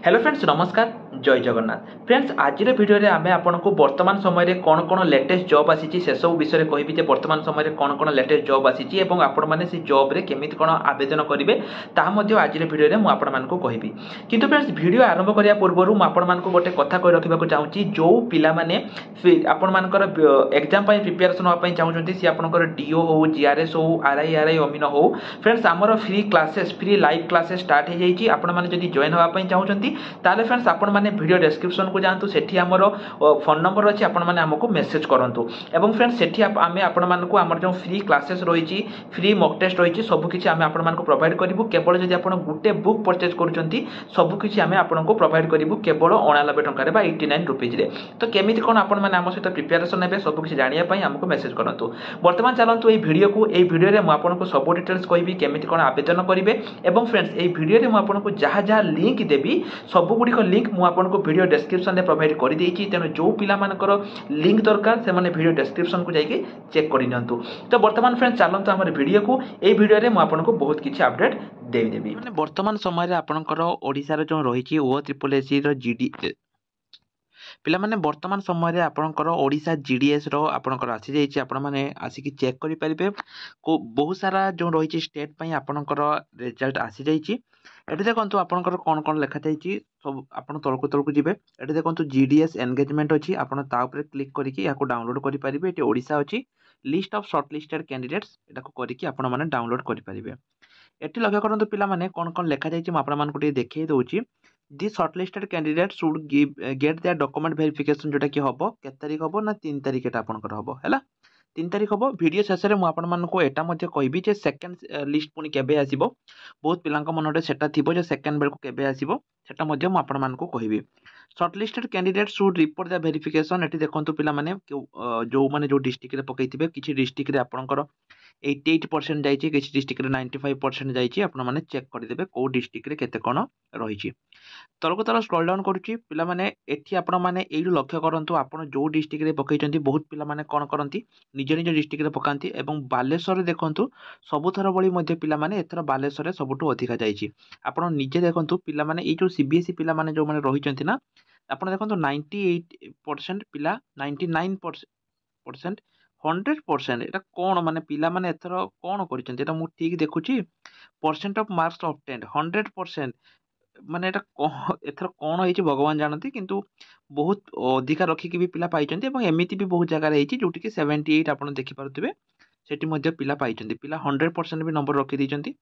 Hello friends नमस्कार जय Jagannath friends आज भिडियो आम आपको वर्तमान समय कौन कौन लेटेस्ट जॉब आसी से सब विषय कहबी वर्तमान समय कौन कौन लेटेस्ट जॉब आसी आपण मैंने से जॉब रे केमिति कौन आवेदन करेंगे ताज भिडियो मुझे कहबी किंतु फ्रेंड्स भिडियो आरंभ करने पूर्व मुझे गोटे कथा कही रखा चाहूँगी जो पाने आपर एग्जाम प्रिपेरेसन हाँपाई चाहूँगी सी आपंकर डीओ हो जीआरएस हो आरआई अमीन हो फ्रेंड्स आमर free classes free live classes start हो जाइए आपने जॉइन हाँपाई चाहूँगी ताले फ्रेंड्स आपण मैंने वीडियो डिस्क्रिप्शन को जातु सेठी आमर फोन नंबर अच्छी आपण मैंने आमको मेसेज करूँ एवं फ्रेंड्स सेठी आम आपण मानक आमर जो फ्री क्लासेस रही फ्री मॉक टेस्ट रही सबकि आम आपण प्रोवाइड करूँ केवल जब आप गोटे बुक परचेज कर सबकि आम आपको प्रोवाइड करूँ केवल 89 टकर 89 रुपीज तो केमी कौन आपण मैंने आम सहित प्रिपेरेसन हे सबकि जानापी आमको मेसेज करूँ बर्तमान चलतु ये भिडियो को ये भिडियो में आपको सब डिटेल्स कहि केमी कौन आवेदन करेंगे एवं फ्रेंड्स ये भिडियो में मुझे जहाँ जहाँ लिंक देवी सबुगुड़िक लिंक मुझे भिडियो डिस्क्रिप्शन में प्रोवाइड कर देती तेणु जो पिलामानकर लिंक दरकार से भिडियो डिस्क्रिप्शन को जाइए चेक कर नियंतु तो वर्तमान फ्रेंड्स चलते आम भिडियो को ये भिडियो में मुझे बहुत किसी अपडेट देदेवी मैंने वर्तमान समय आपंकर ओडिशार जो रही ओ ट्रिपल एसी जीडी पिला माने वर्तमान समय रे आपनकर ओडिशा जीडीएस रो आपनकर आसी जाइछि आपण माने आसी कि चेक करि परिबे को बहुत सारा जो रही स्टेट पई आपनकर रिजल्ट आसी जाइछि एठी देखंतु आपनकर कोन कोन लिखा जाइछि सब आपण तळकु जिबे एठी देखंतु जीडीएस एंगेजमेंट अछि आपण ता ऊपर क्लिक करिकि याको डाउनलोड करि परिबे एठी ओडिशा अछि लिस्ट ऑफ शॉर्टलिस्टेड कैंडिडेट्स एटा को करिकि आपण माने डाउनलोड करि परिबे एठी लक्ष्य करंतु पिला माने कोन कोन लिखा जाइछि म आपण मानको टे देखै दउछि the shortlisted candidate should get their document verification जोटा कि हम के तारीख हम ना 3 तारीख एटा आपनकर हम हैला 3 तारीख हम वीडियो शेष में मुझे एटा कहबी जे सेकेंड लिस्ट पुणी केबे आसीबो बहुत पिलांक मनरे सेटा थिबो जे सेकेंड बेल को केबे आसीबो सेटा मध्य मु आपण मानको कहबी shortlisted candidate should report the verification eighty देखंतु पिला माने जो माने जो डिस्ट्रिक्ट रे पकैथिबे किछि डिस्ट्रिक्ट रे आपनकर 88% जाइए किसी डिस्ट्रिक्ट 95% जाइए आपण मैंने चेक करदेवे कौ डिस्ट्रिक्ट रे केते कोन रही तलको तल स्क्रॉल डाउन करुच्ची पिला माने एठी आपण माने एइडु लक्ष्य करंतु आपण जो डिस्ट्रिक्ट रे पकैचंती बहुत पिला माने कोन करंती निज निज डिस्ट्रिक्ट रे पकांती एवं बालेश्वर रे देखंतु सबुथर बळी मध्य पिला माने एथर बालेश्वर रे सबुठु अधिका जाइछि आपण निजे देखंतु पिला माने ए जो सीबीएसई पिला माने जो माने रहिचंती ना आपण देखंतु 98% पिला 99% 100% एटा कौन माने पिला माने एथर कौन करिसेंती एटा मु ठीक देखुची परसेंट ऑफ मार्क्स ऑब्टेन्ड 100% माने एटा एथर कौन होइची भगवान जानती किंतु बहुत अधिका रखिकी भी पिला पाइचंती एवं एमिति भी बहुत जगह रहिची जोटी कि 78 आपण देखि पारुथिबे सेठी मध्य पिला पाइचंती पिला 100% भी नंबर रखि दैचंती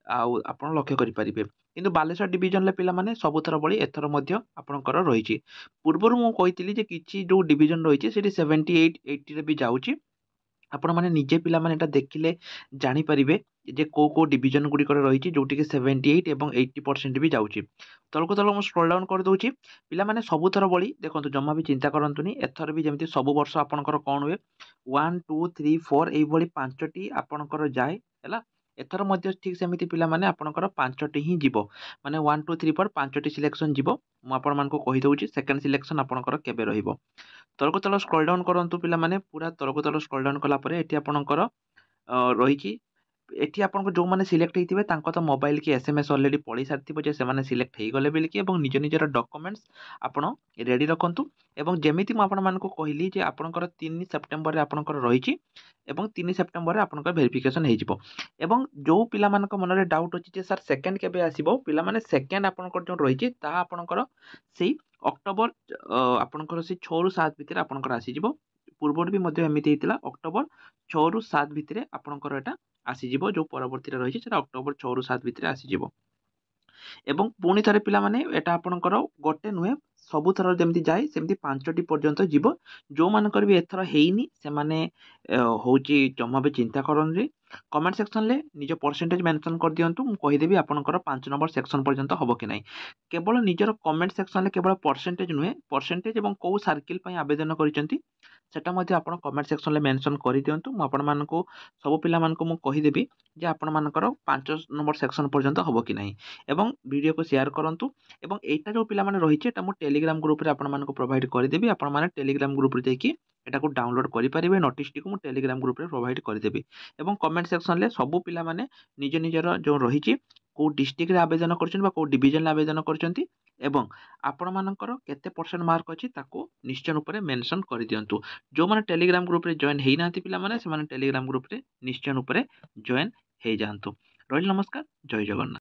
आउ आपण लक्ष्य करि परिबे किंतु बालेश्वर डिवीजन ले पिला माने सबुथर बळी एथर मध्य आपणकर रहिची पूर्वरु मु कहितली जे किछि जो डिवीजन रहिची सेठी 78 80 रे भी जाउची आपण माने निजे पिला माने एटा देखिले जानि परिबे जे को डिवीजन गुडी करे रहिची जोटी कि 78 एवं 80% भी जाउची तलको तल मु स्क्रॉल डाउन कर दोची पिला माने सबुथर बळी देखंतु जम्मा भी चिंता करंतुनी एथर भी जेमति सब वर्ष आपणकर कोन हुए 1 2 3 4 एई बळी पांचटी आपणकर जाय हैला एथर मध्य ठीक सेमिति पिला माने आपणकर पांचटी ही जीवो माने 1 2 3 4 पांचटी सिलेक्शन जीवो मु आपण मानको कहि दउची सेकंड सिलेक्शन आपणकर केबे रहिबो तलको तल स्क्रॉल डाउन करंतु पिला माने पूरा तलको तल स्क्रॉल डाउन कला परे एठी आपणकर रहिची एठी आपनको जो माने सिलेक्ट हेतिबे तांको तो मोबाइल की एसएमएस ऑलरेडी पळी सारथिबो जे से माने सिलेक्ट हेइ गले बिलकी एवं निज निजर डॉक्यूमेंट्स आपण रेडी रखंतु एवं जेमिति म आपण मानको कहिली जे आपणकर 3 सेप्टेम्बर रे आपणकर रहिची एवं 3 सेप्टेम्बर रे आपणकर वेरिफिकेशन हेइ जिवो एवं जो पिला मानको मनरे डाउट अछि जे सर सेकंड केबे आसीबो पिला माने सेकंड आपणकर जो रहिची ता आपणकर सेई अक्टोबर आपणकर से 6 रु 7 भितर आपणकर आसी जिवो पूर्वोड भी मध्य एमिति हेतिला अक्टोबर 6 रु 7 भितर आपणकर एटा आसीजिवो जो परवर्ती रही है अक्टोबर 6 रु 7 भितर आसीजिवो एवं पुणी थे पिला माने एटा आपणकर गोटे नुहे सबुथर जमती जाए सेमती 5टी पर्यंत जीव जो मानकर भी एथर हेइनी से माने होची जम्मा भी चिंता करन कमेंट सेक्शन ले निज परसेंटेज मेंशन कर दियंतु मु कहि देबी आपणकर 5 नंबर सेक्शन पर्यंत हबो कि नै केवल निजर कमेंट सेक्शन ले केवल परसेंटेज नुहे परसेंटेज एवं को सर्किल पई आवेदन करिसेंती सेटा मध्ये आपण कमेंट सेक्शन ले मेंशन करि दियंतु मु आपण मानको सब पिला मानको मु कहि देबी जे आपण मानकर 5 नंबर सेक्शन पर्यंत हबो कि नै एवं वीडियो को शेयर करंतु एवं एटा जो पिला माने रही एटा मु टेलीग्राम ग्रुप रे आपण मानको प्रोवाइड करि देबी आपण माने टेलीग्राम ग्रुप रे जाई एटा को डाउनलोड करि परिबे नोटिस टी को मु टेलीग्राम ग्रुप रे प्रोवाइड करि देबी एवं कमेंट सेक्शन ले सब पिला माने निज निजर जो रही କେଉଁ ଡିଷ୍ଟ୍ରିକ୍ଟରେ ଆବେଦନ କରୁଛନ୍ତି ବା କେଉଁ ଡିଭିଜନରେ ଆବେଦନ କରୁଛନ୍ତି ଏବଂ ଆପଣମାନଙ୍କର କେତେ ପରସେଣ୍ଟ ମାର୍କ ଅଛି ତାକୁ ନିଶ୍ଚୟ ରୂପରେ ମେନସନ୍ କରିଦିଅନ୍ତୁ। ଯେଉଁମାନେ ଟେଲିଗ୍ରାମ ଗ୍ରୁପରେ ଜଏନ୍ ହେଇନାହାନ୍ତି ପିଲାମାନେ ସେମାନେ ଟେଲିଗ୍ରାମ ଗ୍ରୁପରେ ନିଶ୍ଚୟ ରୂପରେ ଜଏନ୍ ହେଇଯାଆନ୍ତୁ। ରହିଲି ନମସ୍କାର, ଜୟ ଜଗନ୍ନାଥ।